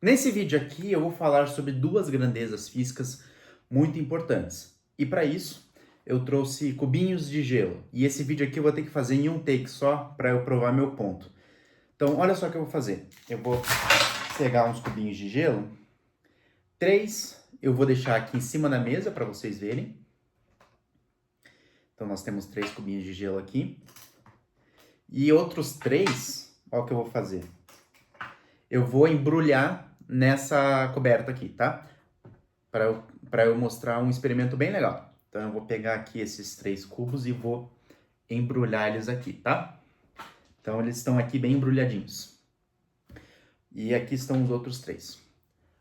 Nesse vídeo aqui eu vou falar sobre duas grandezas físicas muito importantes. E para isso eu trouxe cubinhos de gelo. E esse vídeo aqui eu vou ter que fazer em um take só para eu provar meu ponto. Então olha só o que eu vou fazer. Eu vou pegar uns cubinhos de gelo. Três eu vou deixar aqui em cima da mesa para vocês verem. Então nós temos três cubinhos de gelo aqui. E outros três, olha o que eu vou fazer. Eu vou embrulhar nessa coberta aqui, tá? Para eu mostrar um experimento bem legal. Então eu vou pegar aqui esses três cubos e vou embrulhar eles aqui, tá? Então eles estão aqui bem embrulhadinhos. E aqui estão os outros três.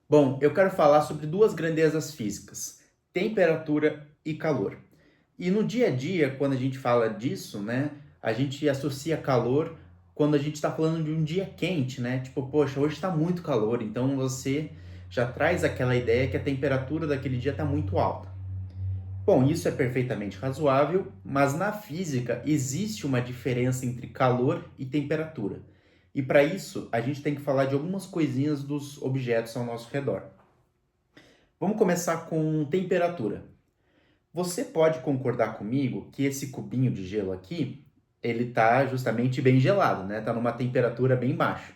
Bom, eu quero falar sobre duas grandezas físicas: temperatura e calor. E no dia a dia, quando a gente fala disso, né, a gente associa calor quando a gente está falando de um dia quente, né? Tipo, poxa, hoje está muito calor, então você já traz aquela ideia que a temperatura daquele dia está muito alta. Bom, isso é perfeitamente razoável, mas na física existe uma diferença entre calor e temperatura. E para isso, a gente tem que falar de algumas coisinhas dos objetos ao nosso redor. Vamos começar com temperatura. Você pode concordar comigo que esse cubinho de gelo aqui, ele está justamente bem gelado, né? Está numa temperatura bem baixa.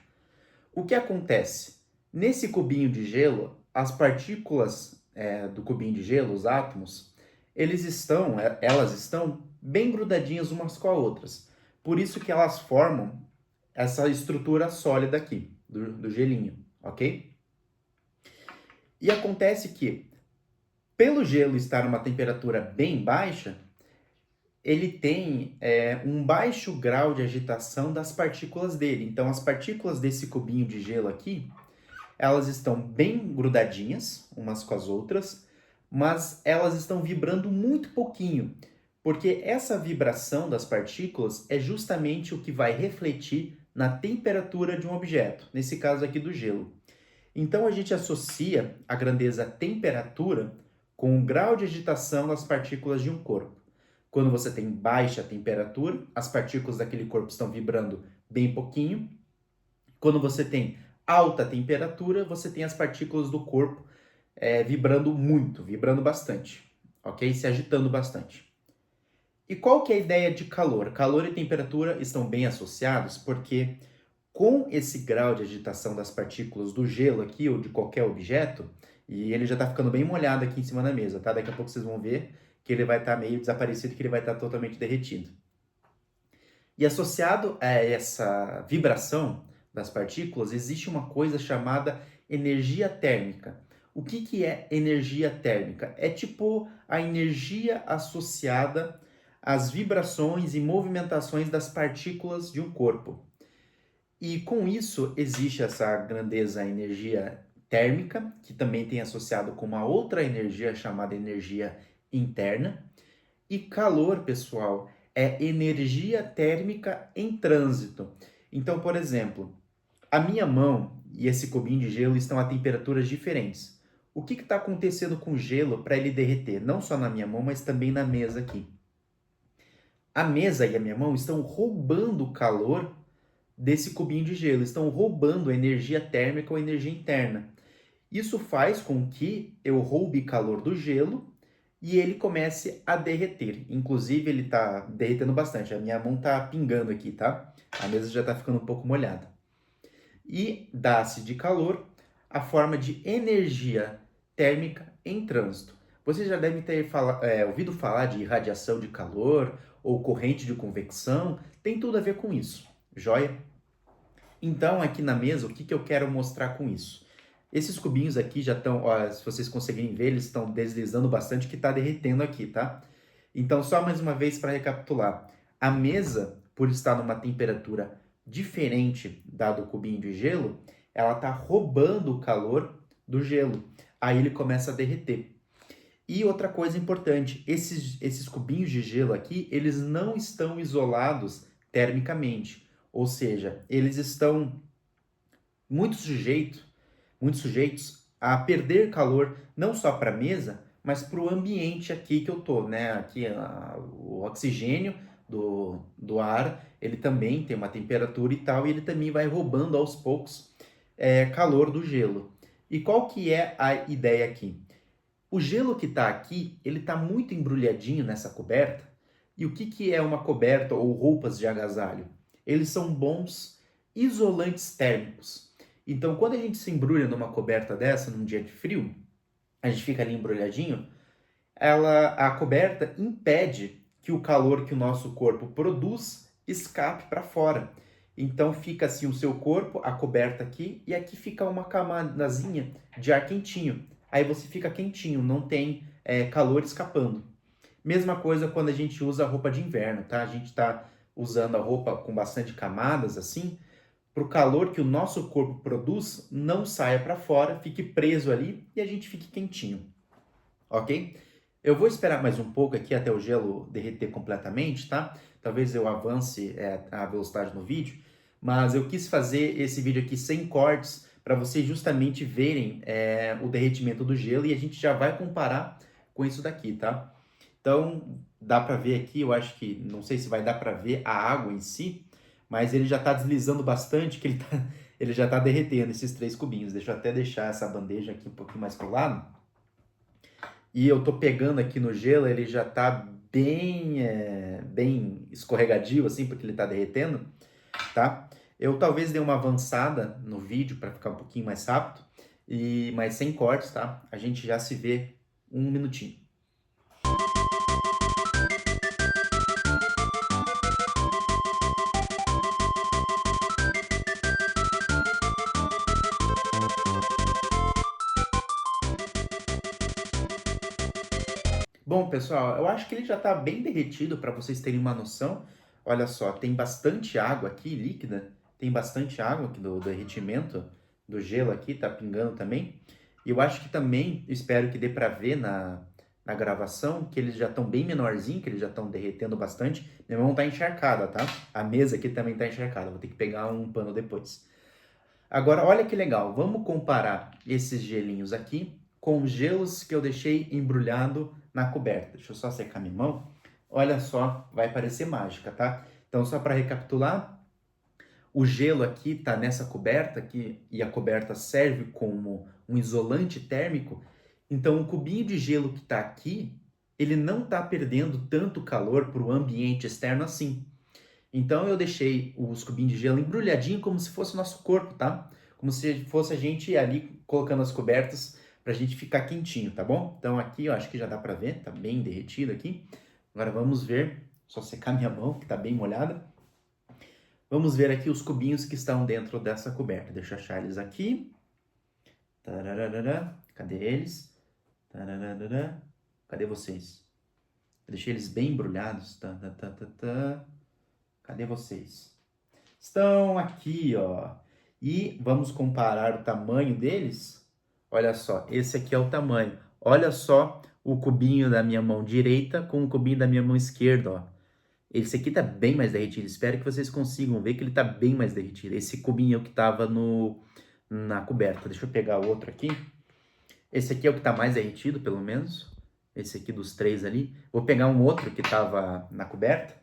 O que acontece? Nesse cubinho de gelo, as partículas do cubinho de gelo, os átomos, elas estão bem grudadinhas umas com as outras. Por isso que elas formam essa estrutura sólida aqui, do gelinho, ok? E acontece que, pelo gelo estar numa temperatura bem baixa, ele tem um baixo grau de agitação das partículas dele. Então, as partículas desse cubinho de gelo aqui, elas estão bem grudadinhas umas com as outras, mas elas estão vibrando muito pouquinho, porque essa vibração das partículas é justamente o que vai refletir na temperatura de um objeto, nesse caso aqui do gelo. Então a gente associa a grandeza temperatura com o grau de agitação das partículas de um corpo. Quando você tem baixa temperatura, as partículas daquele corpo estão vibrando bem pouquinho. Quando você tem alta temperatura, você tem as partículas do corpo vibrando muito, vibrando bastante, ok? Se agitando bastante. E qual que é a ideia de calor? Calor e temperatura estão bem associados porque com esse grau de agitação das partículas do gelo aqui ou de qualquer objeto, e ele já está ficando bem molhado aqui em cima da mesa, tá? Daqui a pouco vocês vão ver que ele vai estar meio desaparecido, que ele vai estar totalmente derretido. E associado a essa vibração das partículas, existe uma coisa chamada energia térmica. O que é energia térmica? É tipo a energia associada às vibrações e movimentações das partículas de um corpo. E com isso existe essa grandeza energia térmica, que também tem associado com uma outra energia chamada energia interna. E calor, pessoal, é energia térmica em trânsito. Então, por exemplo, a minha mão e esse cubinho de gelo estão a temperaturas diferentes. O que está acontecendo com o gelo para ele derreter? Não só na minha mão, mas também na mesa aqui. A mesa e a minha mão estão roubando o calor desse cubinho de gelo, estão roubando a energia térmica ou energia interna. Isso faz com que eu roube calor do gelo e ele comece a derreter. Inclusive, ele está derretendo bastante. A minha mão está pingando aqui, tá? A mesa já está ficando um pouco molhada. E dá-se de calor a forma de energia térmica em trânsito. Você já deve ter ouvido falar de radiação de calor ou corrente de convecção. Tem tudo a ver com isso, joia? Então, aqui na mesa, o que eu quero mostrar com isso? Esses cubinhos aqui já estão, se vocês conseguirem ver, eles estão deslizando bastante, que está derretendo aqui, tá? Então, só mais uma vez para recapitular. A mesa, por estar numa temperatura diferente da do cubinho de gelo, ela está roubando o calor do gelo. Aí ele começa a derreter. E outra coisa importante, esses cubinhos de gelo aqui, eles não estão isolados termicamente. Ou seja, eles estão muito sujeitos, muito sujeitos a perder calor não só para a mesa, mas para o ambiente aqui que eu tô, né? Aqui o oxigênio do ar, ele também tem uma temperatura e tal, e ele também vai roubando aos poucos calor do gelo. E qual que é a ideia aqui? O gelo que está aqui, ele está muito embrulhadinho nessa coberta. E o que, que é uma coberta ou roupas de agasalho? Eles são bons isolantes térmicos. Então, quando a gente se embrulha numa coberta dessa, num dia de frio, a gente fica ali embrulhadinho, a coberta impede que o calor que o nosso corpo produz escape para fora. Então fica assim o seu corpo, a coberta aqui, e aqui fica uma camadazinha de ar quentinho. Aí você fica quentinho, não tem calor escapando. Mesma coisa quando a gente usa a roupa de inverno, tá? A gente está usando a roupa com bastante camadas assim, para o calor que o nosso corpo produz não saia para fora, fique preso ali e a gente fique quentinho, ok? Eu vou esperar mais um pouco aqui até o gelo derreter completamente, tá? Talvez eu avance a velocidade no vídeo, mas eu quis fazer esse vídeo aqui sem cortes para vocês justamente verem o derretimento do gelo e a gente já vai comparar com isso daqui, tá? Então, dá para ver aqui, eu acho que, não sei se vai dar para ver a água em si, mas ele já está deslizando bastante, que ele já está derretendo esses 3 cubinhos. Deixa eu até deixar essa bandeja aqui um pouquinho mais pro lado. E eu tô pegando aqui no gelo, ele já tá bem escorregadio, assim, porque ele tá derretendo, tá? Eu talvez dê uma avançada no vídeo para ficar um pouquinho mais rápido, mas sem cortes, tá? A gente já se vê um minutinho. Bom, pessoal, eu acho que ele já está bem derretido para vocês terem uma noção. Olha só, tem bastante água aqui, líquida. Tem bastante água aqui do derretimento do gelo aqui, tá pingando também. E eu acho que também, espero que dê para ver na gravação, que eles já estão bem menorzinhos, que eles já estão derretendo bastante. Minha mão tá encharcada, tá? A mesa aqui também tá encharcada, vou ter que pegar um pano depois. Agora, olha que legal, vamos comparar esses gelinhos aqui com os gelos que eu deixei embrulhado na coberta. Deixa eu só secar minha mão. Olha só, vai parecer mágica, tá? Então, só para recapitular, o gelo aqui está nessa coberta aqui e a coberta serve como um isolante térmico. Então, o cubinho de gelo que está aqui, ele não está perdendo tanto calor para o ambiente externo assim. Então eu deixei os cubinhos de gelo embrulhadinho como se fosse o nosso corpo, tá? Como se fosse a gente ali colocando as cobertas pra gente ficar quentinho, tá bom? Então aqui eu acho que já dá pra ver, tá bem derretido aqui. Agora vamos ver, só secar minha mão que tá bem molhada. Vamos ver aqui os cubinhos que estão dentro dessa coberta. Deixa eu achar eles aqui. Tararara. Cadê eles? Tararara. Cadê vocês? Eu deixei eles bem embrulhados. Cadê vocês? Estão aqui, ó. E vamos comparar o tamanho deles? Olha só, esse aqui é o tamanho. Olha só o cubinho da minha mão direita com o cubinho da minha mão esquerda, ó. Esse aqui tá bem mais derretido. Espero que vocês consigam ver que ele tá bem mais derretido. Esse cubinho que tava na coberta. Deixa eu pegar o outro aqui. Esse aqui é o que tá mais derretido, pelo menos. Esse aqui dos 3 ali. Vou pegar um outro que tava na coberta.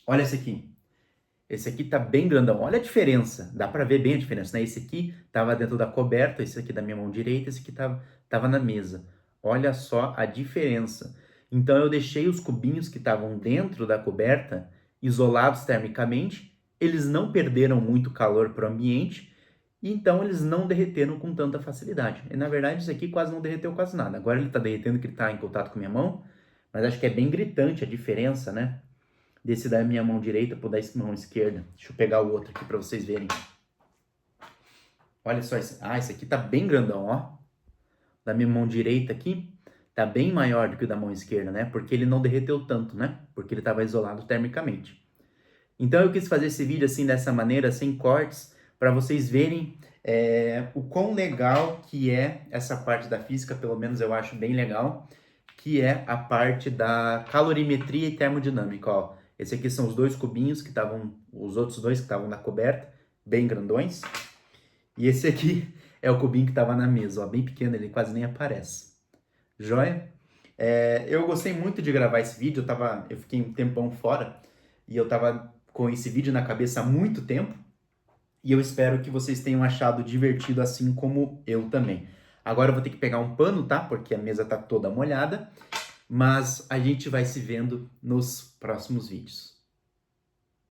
Olha esse aqui. Esse aqui tá bem grandão. Olha a diferença. Dá pra ver bem a diferença, né? Esse aqui tava dentro da coberta, esse aqui da minha mão direita, esse aqui tava na mesa. Olha só a diferença. Então eu deixei os cubinhos que estavam dentro da coberta isolados termicamente. Eles não perderam muito calor para o ambiente. E então eles não derreteram com tanta facilidade. E na verdade isso aqui quase não derreteu quase nada. Agora ele tá derretendo que ele tá em contato com a minha mão. Mas acho que é bem gritante a diferença, né? Desse da minha mão direita pro da mão esquerda. Deixa eu pegar o outro aqui para vocês verem. Olha só esse. Ah, esse aqui tá bem grandão, ó. Da minha mão direita aqui tá bem maior do que o da mão esquerda, né? Porque ele não derreteu tanto, né? Porque ele estava isolado termicamente. Então eu quis fazer esse vídeo assim dessa maneira, sem cortes, para vocês verem o quão legal que é essa parte da física, pelo menos eu acho bem legal, que é a parte da calorimetria e termodinâmica, ó. Esse aqui são os 2 cubinhos que estavam, os outros 2 que estavam na coberta, bem grandões. E esse aqui é o cubinho que estava na mesa, ó, bem pequeno, ele quase nem aparece. Joia? Eu gostei muito de gravar esse vídeo, eu fiquei um tempão fora e eu tava com esse vídeo na cabeça há muito tempo. E eu espero que vocês tenham achado divertido assim como eu também. Agora eu vou ter que pegar um pano, tá? Porque a mesa tá toda molhada. Mas a gente vai se vendo nos próximos vídeos.